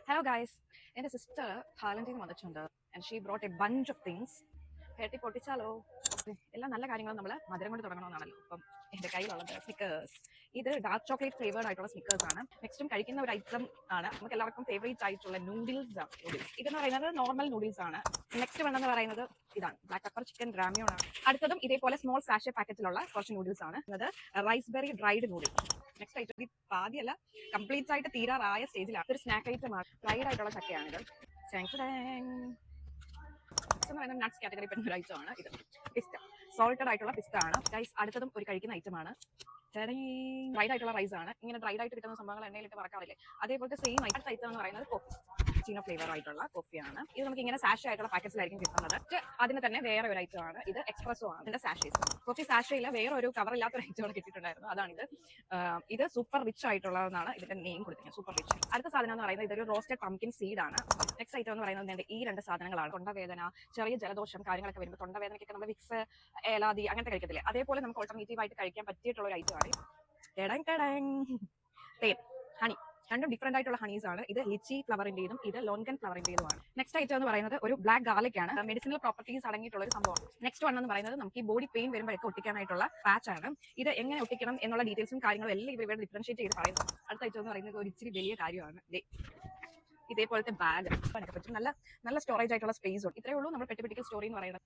Hello guys, എൻ്റെ sister തായ്ലൻഡിൽ നിന്ന് വന്നിട്ടുണ്ട് and she brought a bunch of things. കേട്ടി പൊട്ടിച്ചാലോ? എല്ലാ നല്ല കാര്യങ്ങളും നമ്മൾ മധുരം കൊണ്ട് തുടങ്ങണമെന്നാണല്ലോ. അപ്പം എൻ്റെ കയ്യിലുള്ളത് സ്നിക്കേഴ്സ്. ഇത് ഡാർക്ക് ചോക്ലേറ്റ് ഫ്ലേവേർഡ് ആയിട്ടുള്ള സ്നിക്കേഴ്സ് ആണ്. നെക്സ്റ്റും കഴിക്കുന്ന ഒരു ഐറ്റം ആണ്, നമുക്ക് എല്ലാവർക്കും ഫേവറേറ്റ് ആയിട്ടുള്ള നൂഡിൽസ് ആണ്. ഇതെന്ന് പറയുന്നത് നോർമൽ നൂഡിൽസ് ആണ്. നെക്സ്റ്റ് വേണമെന്ന് പറയുന്നത് ഇതാണ്, ബ്ലാക്ക് പെപ്പർ ചിക്കൻ രാമിയോൺ ആണ്. അടുത്തതും ഇതേപോലെ സ്മോൾ സാഷെ പാക്കറ്റിലുള്ള കുറച്ച് നൂഡിൽസ് ആണ്. അത് റൈസ്ബെറി ഡ്രൈഡ് നൂഡിൽസ്. നെക്സ്റ്റ് ഐറ്റം ഇത് പാതിയല്ല, കംപ്ലീറ്റ് ആയിട്ട് തീരാറായ സ്റ്റേജിലാണ്. ഒരു സ്നാക്ക് ഐറ്റം ആണ്, ഫ്രൈഡ് ആയിട്ടുള്ള ചക്കയാണിത്. നട്ട്സ് കാറ്റഗറി പെടുന്ന ഒരു ഐറ്റം ആണ് ഇത്. പിസ്ത, സോൾട്ടഡ് ആയിട്ടുള്ള പിസ്ത ആണ് ഗൈസ്. അടുത്തതും ഒരു കഴിക്കുന്ന ഐറ്റം ആണ്. ഡ്രൈഡ് ആയിട്ടുള്ള റൈസ് ആണ്. ഇങ്ങനെ ഡ്രൈഡ് ആയിട്ട് കിട്ടുന്ന സംഭവങ്ങൾ എണ്ണയിലിട്ട് വറക്കാറില്ലേ, അതേപോലത്തെ സെയിം ഐറ്റം എന്ന് പറയുന്നത് കോഫി, ചീനോ ഫ്ലേവർ ആയിട്ടുള്ള കോഫിയാണ്. ഇത് നമുക്ക് ഇങ്ങനെ സാഷ ആയിട്ടുള്ള പാക്കറ്റ്സിലായിരിക്കും കിട്ടുന്നത്. അതിന് തന്നെ വേറെ ഒരു ഐറ്റം ആണ് ഇത്, എക്സ്പ്രസോ ആണ്. ഇതിന്റെ സാഷേസ് കോഫി സാഷയിൽ വേറെ ഒരു കവർ ഇല്ലാത്ത ഐറ്റം കിട്ടിയിട്ടുണ്ടായിരുന്നു, അതാണിത്. ഇത് സൂപ്പർ റിച്ച് ആയിട്ടുള്ളതെന്നാണ് ഇതിന്റെ നെയിം കൊടുത്തിരിക്കുന്നത്, സൂപ്പർ റിച്ച്. അടുത്ത സാധനം എന്ന് പറയുന്നത് ഇതൊരു റോസ്റ്റഡ് പംകിൻ സീഡ് ആണ്. നെക്സ്റ്റ് ഐറ്റം എന്ന് പറയുന്നത് ഈ രണ്ട് സാധനങ്ങളാണ്. തൊണ്ടവേദന, ചെറിയ ജലദോഷം കാര്യങ്ങളൊക്കെ വരുമ്പോൾ തൊണ്ടവേദനയ്ക്കൊക്കെ നമ്മൾ വിക്സ്, ഏലാദി അങ്ങനത്തെ കഴിക്കത്തില്ലേ, അതേപോലെ നമുക്ക് ഓൾട്ടർനേറ്റീവ് ആയിട്ട് കഴിക്കാൻ പറ്റിയിട്ടുള്ള ഒരു ഐറ്റം ആണ്. തേൻ, ഹണി, രണ്ടും ഡിഫറെന്റ് ആയിട്ടുള്ള ഹണീസ് ആണ്. ഇത് ലിച്ചി ഫ്ലവറിന്റേതും ഇത് ലോൻഗൻ ഫ്ലവറിന്റേതുമാണ്. നെക്സ്റ്റ് ഐറ്റം എന്ന് പറയുന്നത് ഒരു ബ്ലാക്ക് ഗാർലിക് ആണ്, മെഡിസിനൽ പ്രോപ്പർട്ടീസ് അടങ്ങിയിട്ടുള്ള ഒരു സംഭവമാണ്. നെക്സ്റ്റ് വൺ എന്ന് പറയുന്നത് നമുക്ക് ഈ ബോഡി പെയിൻ വരുമ്പോഴൊക്കെ ഒട്ടിക്കാനായിട്ടുള്ള പാച്ച് ആണ്. ഇത് എങ്ങനെ ഒട്ടിക്കണം എന്നുള്ള ഡീറ്റെയിൽസും കാര്യങ്ങളും എല്ലാം ഇവർ ഇവിടെ ഡിഫറൻഷിയേറ്റ് ചെയ്ത് പറയുന്നു. അടുത്ത ഐറ്റം എന്ന് പറയുന്നത് ഒരു ഇച്ചിരി വലിയ കാര്യമാണ്. ഇതേപോലത്തെ ബാഗ് പറ്റും, നല്ല നല്ല സ്റ്റോറേജ് ആയിട്ടുള്ള സ്പേസ് ഉണ്ട്. ഇത്രയേ ഉള്ളൂ നമ്മൾ പെട്ടിപ്പെട്ടിക്കൽ സ്റ്റോറി എന്ന് പറയുന്നത്.